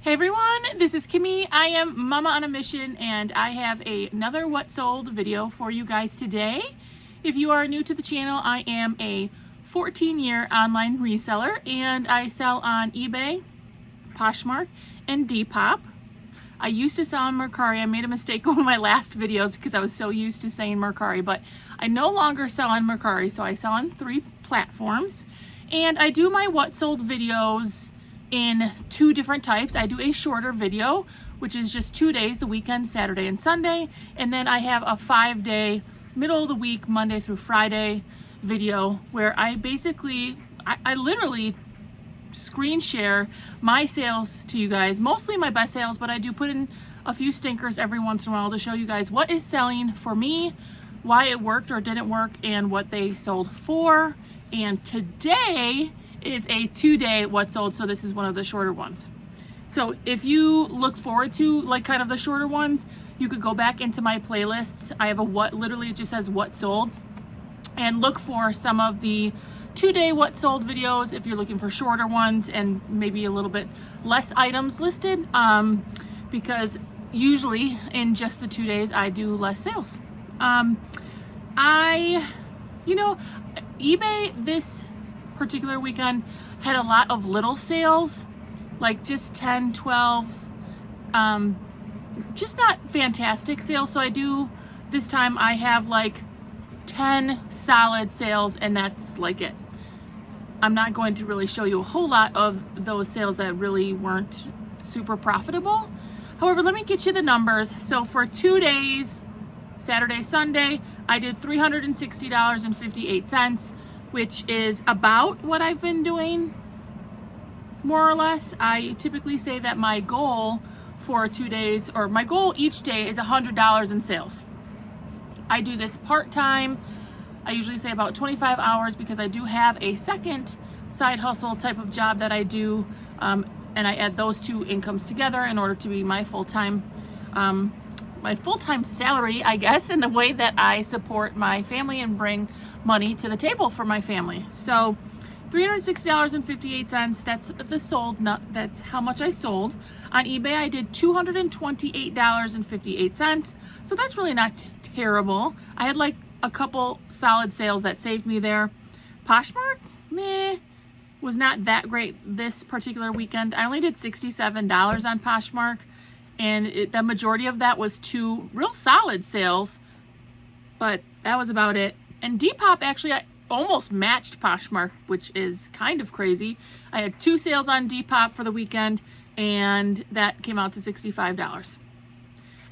Hey everyone, this is Kimmy. I am Mama on a Mission and I have another What Sold video for you guys today. If you are new to the channel, I am a 14-year online reseller and I sell on eBay, Poshmark, and Depop. I used to sell on Mercari. I made a mistake on one of my last videos because I was so used to saying Mercari, but I no longer sell on Mercari, so I sell on 3 platforms. And I do my What Sold videos in 2 different types. I do a shorter video, which is just 2 days, the weekend, Saturday and Sunday. And then I have a 5-day, middle of the week, Monday through Friday video where I basically, I literally screen share my sales to you guys, mostly my best sales, but I do put in a few stinkers every once in a while to show you guys what is selling for me, why it worked or didn't work, and what they sold for. And today is a 2-day What Sold, so this is one of the shorter ones. So if you look forward to like kind of the shorter ones, you could go back into my playlists. I have a what, literally it just says What Sold, and look for some of the 2-day What Sold videos if you're looking for shorter ones and maybe a little bit less items listed, because usually in just the 2 days I do less sales. eBay this particular weekend had a lot of little sales, like just 10, 12, just not fantastic sales. So this time I have like 10 solid sales and that's like it. I'm not going to really show you a whole lot of those sales that really weren't super profitable. However, let me get you the numbers. So for 2 days, Saturday, Sunday, I did $360.58, which is about what I've been doing, more or less. I typically say that my goal for 2 days, or my goal each day, is $100 in sales. I do this part-time. I usually say about 25 hours because I do have a second side hustle type of job that I do, and I add those 2 incomes together in order to be my full-time salary, I guess, in the way that I support my family and bring money to the table for my family. So $360.58, that's the sold, that's how much I sold. On eBay I did $228.58, so that's really not terrible. I had like a couple solid sales that saved me there. Poshmark, was not that great this particular weekend. I only did $67 on Poshmark, and the majority of that was 2 real solid sales, but that was about it. And Depop, actually, I almost matched Poshmark, which is kind of crazy. I had 2 sales on Depop for the weekend, and that came out to $65.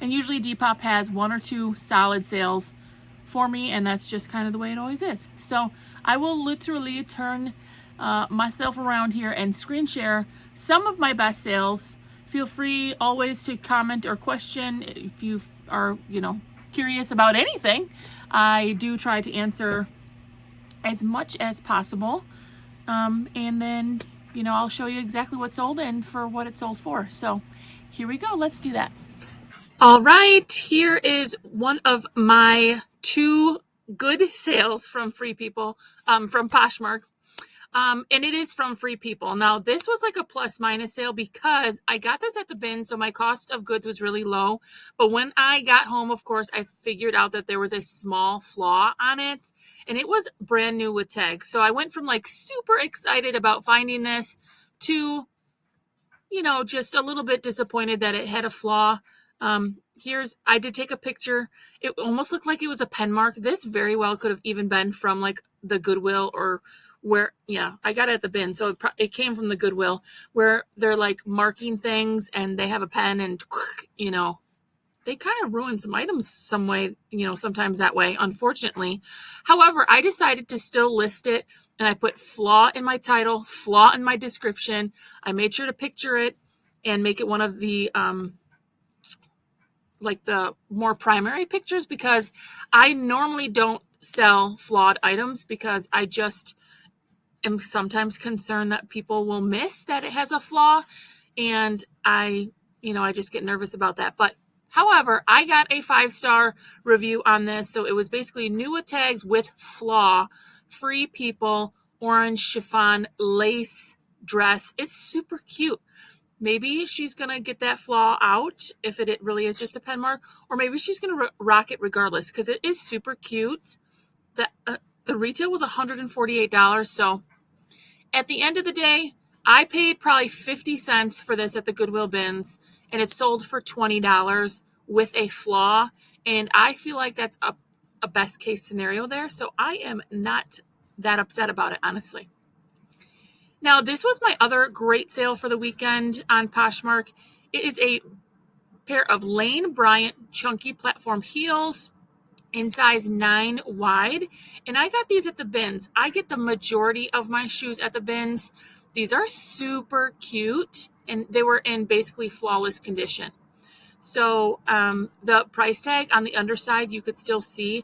And usually Depop has 1 or 2 solid sales for me, and that's just kind of the way it always is. So I will literally turn myself around here and screen share some of my best sales. Feel free always to comment or question if you are, curious about anything. I do try to answer as much as possible. And then, I'll show you exactly what sold and for what it sold for. So here we go. Let's do that. All right. Here is one of my 2 good sales from Free People, from Poshmark. And it is from Free People. Now, this was like a plus minus sale because I got this at the bin, so my cost of goods was really low. But when I got home, of course, I figured out that there was a small flaw on it, and it was brand new with tags. So I went from like super excited about finding this to, just a little bit disappointed that it had a flaw. I did take a picture. It almost looked like it was a pen mark. This very well could have even been from like the Goodwill or I got it at the bin, so it came from the Goodwill, where they're like marking things and they have a pen and, they kind of ruin some items some way, sometimes that way, unfortunately. However, I decided to still list it, and I put flaw in my title, flaw in my description. I made sure to picture it and make it one of the, like the more primary pictures, because I normally don't sell flawed items because I just am sometimes concerned that people will miss that it has a flaw, and I just get nervous about that. But however, I got a 5-star review on this, so it was basically new with tags with flaw, Free People, orange chiffon lace dress. It's super cute. Maybe she's going to get that flaw out if it really is just a pen mark, or maybe she's going to rock it regardless because it is super cute. The retail was $148, so at the end of the day, I paid probably 50 cents for this at the Goodwill bins, and it sold for $20 with a flaw, and I feel like that's a best case scenario there, so I am not that upset about it, honestly. Now, this was my other great sale for the weekend on Poshmark. It is a pair of Lane Bryant chunky platform heels in size 9 wide, and I got these at the bins. I get the majority of my shoes at the bins. These are super cute, and they were in basically flawless condition. So the price tag on the underside, you could still see,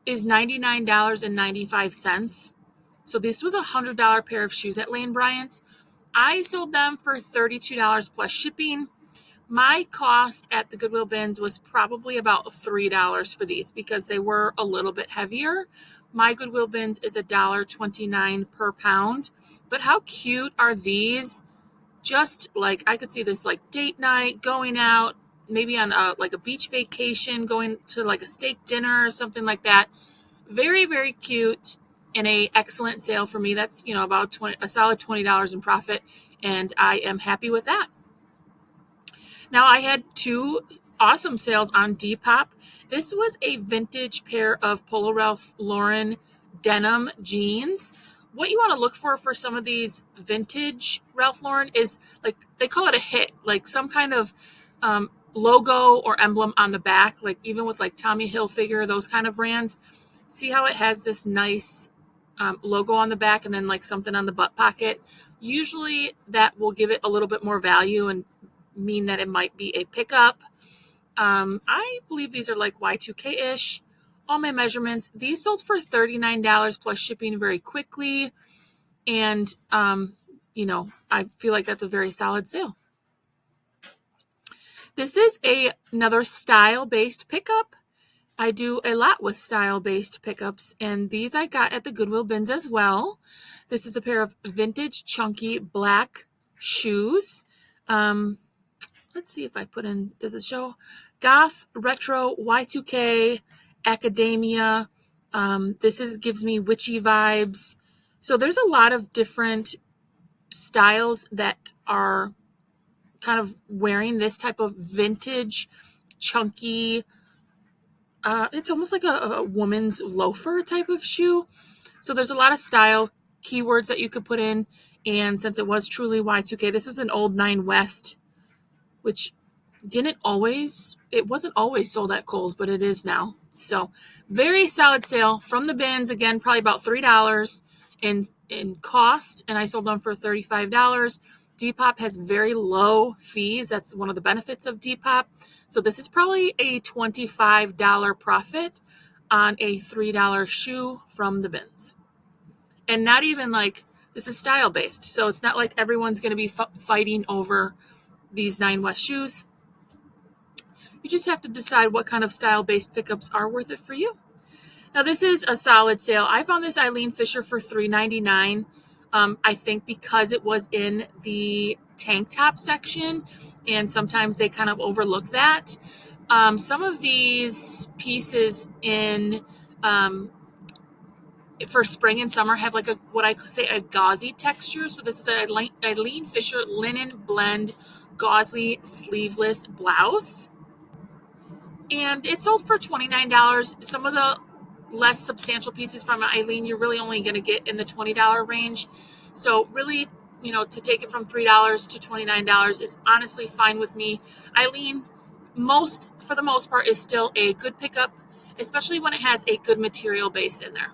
is $99.95. So this was a $100 pair of shoes at Lane Bryant. I sold them for $32 plus shipping. My cost at the Goodwill bins was probably about $3 for these because they were a little bit heavier. My Goodwill bins is $1.29 per pound. But how cute are these? Just like I could see this like date night, going out, maybe on like a beach vacation, going to like a steak dinner or something like that. Very, very cute and a excellent sale for me. That's, about a solid $20 in profit, and I am happy with that. Now, I had 2 awesome sales on Depop. This was a vintage pair of Polo Ralph Lauren denim jeans. What you want to look for some of these vintage Ralph Lauren is, like, they call it a hit, like some kind of logo or emblem on the back, like even with like Tommy Hilfiger, those kind of brands. See how it has this nice logo on the back and then like something on the butt pocket? Usually that will give it a little bit more value and mean that it might be a pickup. I believe these are like Y2K-ish. All my measurements. These sold for $39 plus shipping very quickly. And, I feel like that's a very solid sale. This is another style-based pickup. I do a lot with style-based pickups, and these I got at the Goodwill bins as well. This is a pair of vintage chunky black shoes. Let's see if I put in, does it show? Goth, retro, Y2K, academia. This gives me witchy vibes. So there's a lot of different styles that are kind of wearing this type of vintage, chunky, it's almost like a woman's loafer type of shoe. So there's a lot of style keywords that you could put in. And since it was truly Y2K, this was an old 9 West, which it wasn't always sold at Kohl's, but it is now. So very solid sale from the bins. Again, probably about $3 in cost, and I sold them for $35. Depop has very low fees. That's one of the benefits of Depop. So this is probably a $25 profit on a $3 shoe from the bins. And not even like, this is style based. So it's not like everyone's going to be fighting over these 9 West shoes. You just have to decide what kind of style-based pickups are worth it for you. Now, this is a solid sale. I found this Eileen Fisher for $3.99. I think because it was in the tank top section, and sometimes they kind of overlook that. Some of these pieces for spring and summer have like what I say a gauzy texture. So this is a Eileen Fisher linen blend gauzy sleeveless blouse. And it sold for $29. Some of the less substantial pieces from Eileen, you're really only going to get in the $20 range. So really, to take it from $3 to $29 is honestly fine with me. Eileen, for the most part, is still a good pickup, especially when it has a good material base in there.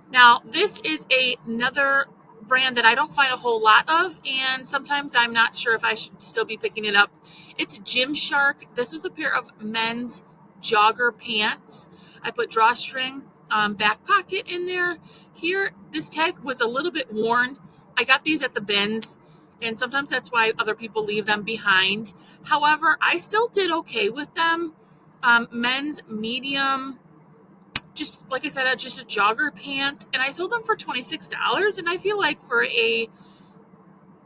Now, this is another brand that I don't find a whole lot of, and sometimes I'm not sure if I should still be picking it up. It's Gymshark. This was a pair of men's jogger pants. I put drawstring back pocket in there. Here, this tag was a little bit worn. I got these at the bins, and sometimes that's why other people leave them behind. However, I still did okay with them. Men's medium, just like I said, just a jogger pant, and I sold them for $26. And I feel like for a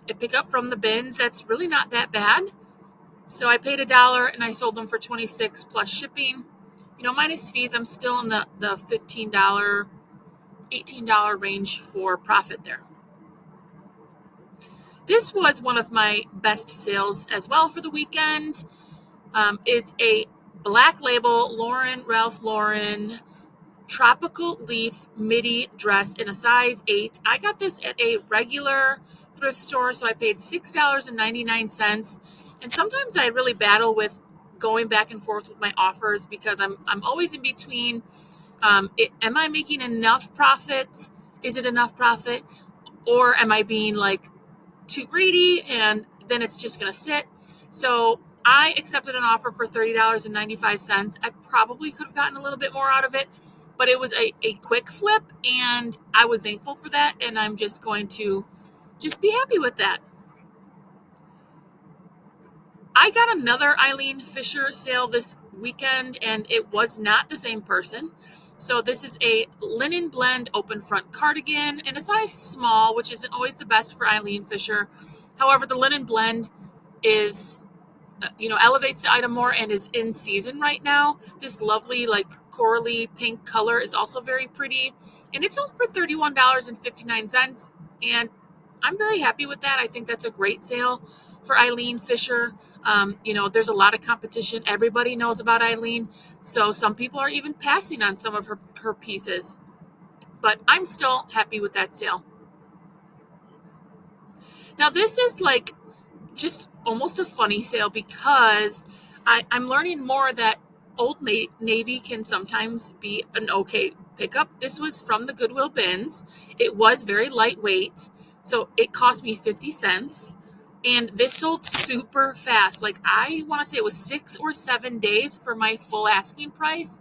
I pick up from the bins. That's really not that bad. So I paid $1 and I sold them for 26 plus shipping. Minus fees, I'm still in the $15, $18 range for profit there. This was one of my best sales as well for the weekend. It's a black label Ralph Lauren tropical leaf midi dress in a size 8. I got this at a regular thrift store, so I paid $6.99. And sometimes I really battle with going back and forth with my offers because I'm always in between. Am I making enough profit? Is it enough profit? Or am I being like too greedy and then it's just going to sit? So I accepted an offer for $30.95. I probably could have gotten a little bit more out of it, but it was a quick flip and I was thankful for that. And I'm just going to just be happy with that. I got another Eileen Fisher sale this weekend and it was not the same person. So this is a linen blend open front cardigan in a size small, which isn't always the best for Eileen Fisher. However, the linen blend is, elevates the item more and is in season right now. This lovely like corally pink color is also very pretty. And it sold for $31.59. And I'm very happy with that. I think that's a great sale for Eileen Fisher. There's a lot of competition. Everybody knows about Eileen. So some people are even passing on some of her pieces. But I'm still happy with that sale. Now this is like just almost a funny sale because I'm learning more that Old Navy can sometimes be an okay pickup. This was from the Goodwill bins. It was very lightweight, so it cost me 50 cents. And this sold super fast. Like I want to say it was 6 or 7 days for my full asking price.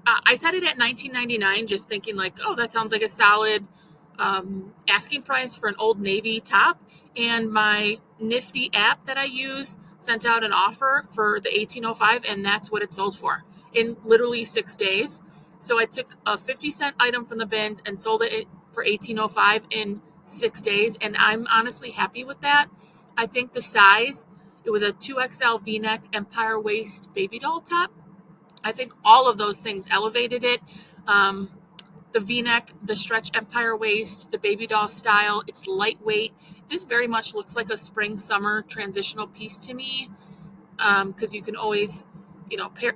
I set it at $19.99, just thinking like, oh, that sounds like a solid asking price for an Old Navy top. And my nifty app that I use sent out an offer for the $18.05, and that's what it sold for in literally 6 days. So I took a 50-cent item from the bins and sold it for $18.05 in 6 days, and I'm honestly happy with that. I think the size, it was a 2XL V-neck empire waist baby doll top. I think all of those things elevated it. The V-neck, the stretch empire waist, the baby doll style, it's lightweight. This very much looks like a spring-summer transitional piece to me because you can always,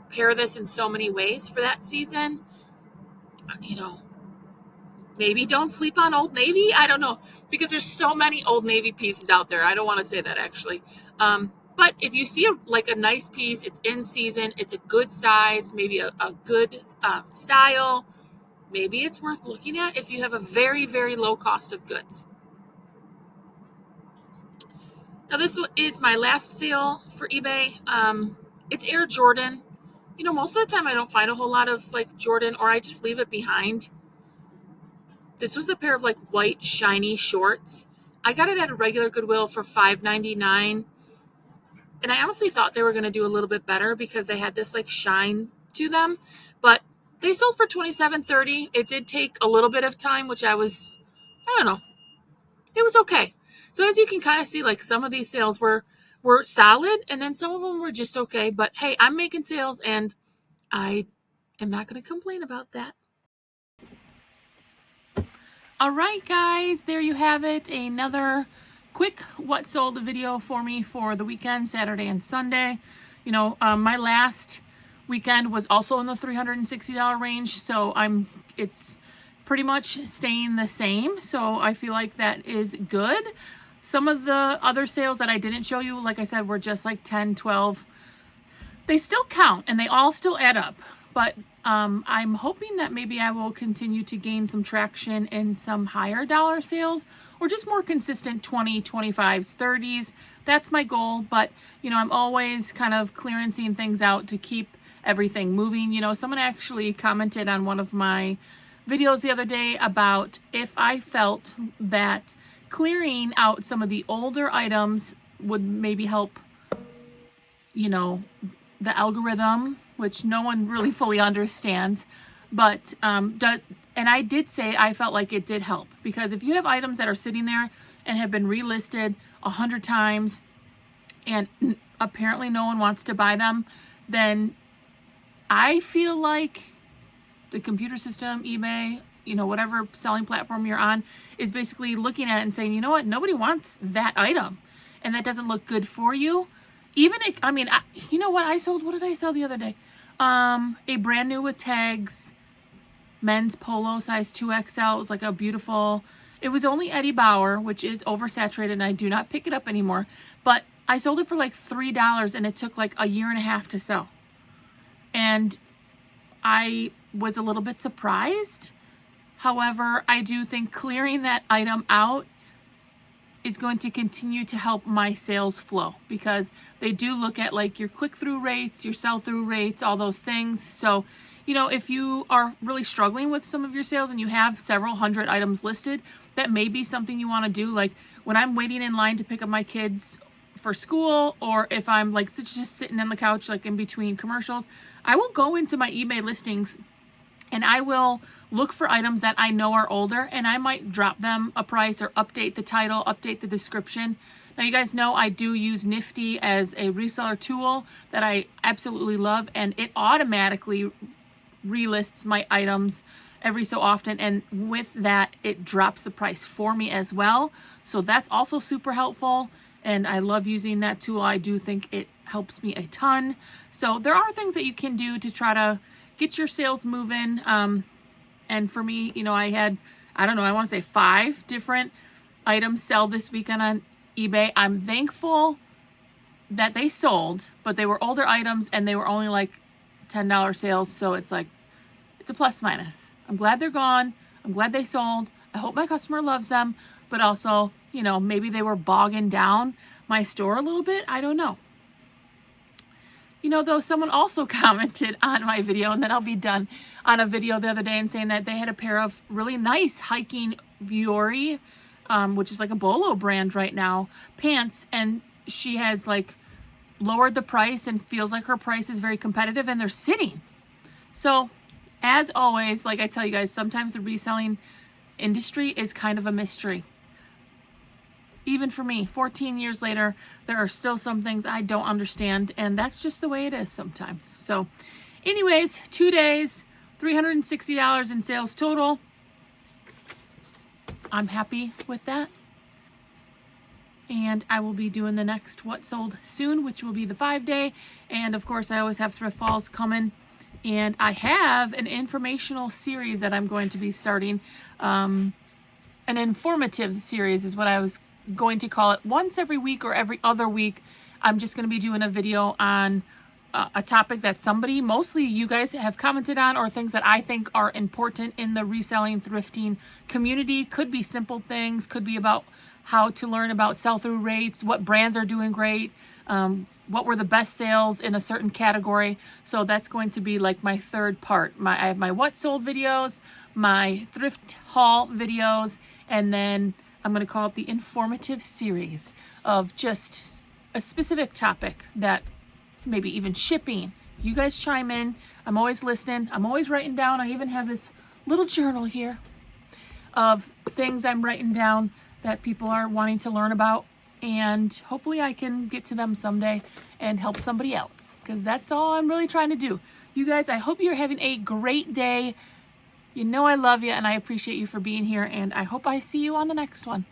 pair this in so many ways for that season. Maybe don't sleep on Old Navy. I don't know because there's so many Old Navy pieces out there. I don't want to say that actually. But if you see a nice piece, it's in season, it's a good size, maybe a good style, maybe it's worth looking at if you have a very, very low cost of goods. Now this is my last sale for eBay. It's Air Jordan. Most of the time I don't find a whole lot of like Jordan or I just leave it behind. This was a pair of like white shiny shorts. I got it at a regular Goodwill for $5.99. And I honestly thought they were going to do a little bit better because they had this like shine to them. But they sold for $27.30. It did take a little bit of time, which I don't know. It was okay. So as you can kind of see, like some of these sales were solid and then some of them were just okay. But hey, I'm making sales and I am not going to complain about that. All right, guys, there you have it. Another quick what sold video for me for the weekend, Saturday and Sunday. My last weekend was also in the $360 range, so it's pretty much staying the same. So I feel like that is good. Some of the other sales that I didn't show you, like I said, were just like 10, 12. They still count and they all still add up. But I'm hoping that maybe I will continue to gain some traction in some higher dollar sales or just more consistent 20, 25s, 30s. That's my goal. But, I'm always kind of clearancing things out to keep everything moving. Someone actually commented on one of my videos the other day about if I felt that clearing out some of the older items would maybe help, the algorithm, which no one really fully understands, but and I did say I felt like it did help because if you have items that are sitting there and have been relisted 100 times and apparently no one wants to buy them, then I feel like the computer system, eBay, whatever selling platform you're on, is basically looking at it and saying, you know what, nobody wants that item and that doesn't look good for you. Even if, you know what did I sell the other day? A brand new with tags, men's polo size 2XL. It was like a beautiful, it was only Eddie Bauer, which is oversaturated and I do not pick it up anymore, but I sold it for like $3 and it took like a year and a half to sell. And I was a little bit surprised. However, I do think clearing that item out is going to continue to help my sales flow, because they do look at like your click-through rates, your sell-through rates, all those things. So, if you are really struggling with some of your sales and you have several hundred items listed, that may be something you want to do. Like when I'm waiting in line to pick up my kids for school, or if I'm like just sitting on the couch like in between commercials, I will go into my eBay listings and I will look for items that I know are older, and I might drop them a price or update the title, update the description. Now you guys know I do use Nifty as a reseller tool that I absolutely love, and it automatically relists my items every so often, and with that it drops the price for me as well. So that's also super helpful, and I love using that tool. I do think it helps me a ton. So there are things that you can do to try to get your sales moving. And for me, I had, I want to say 5 different items sell this weekend on eBay. I'm thankful that they sold, but they were older items and they were only like $10 sales. So it's like, it's a plus minus. I'm glad they're gone. I'm glad they sold. I hope my customer loves them, but also, maybe they were bogging down my store a little bit. I don't know. Though someone also commented on my video, and then I'll be done, on a video the other day, and saying that they had a pair of really nice hiking Vuori, which is like a Bolo brand right now, pants, and she has like lowered the price and feels like her price is very competitive, and they're sitting. So as always, like I tell you guys, sometimes the reselling industry is kind of a mystery. Even for me, 14 years later, there are still some things I don't understand, and that's just the way it is sometimes. So anyways, 2 days, $360 in sales total. I'm happy with that. And I will be doing the next What Sold soon, which will be the 5-day. And of course, I always have thrift falls coming. And I have an informational series that I'm going to be starting. An informative series is what I was going to call it. Once every week or every other week, I'm just going to be doing a video on a topic that somebody, mostly you guys, have commented on, or things that I think are important in the reselling, thrifting community. Could be simple things, could be about how to learn about sell-through rates, what brands are doing great, what were the best sales in a certain category. So that's going to be like my third part. I have my What Sold videos, my thrift haul videos, and then I'm going to call it the informative series of just a specific topic, that maybe even shipping. You guys chime in. I'm always listening. I'm always writing down. I even have this little journal here of things I'm writing down that people are wanting to learn about, and hopefully I can get to them someday and help somebody out, because that's all I'm really trying to do. You guys, I hope you're having a great day. I love you and I appreciate you for being here, and I hope I see you on the next one.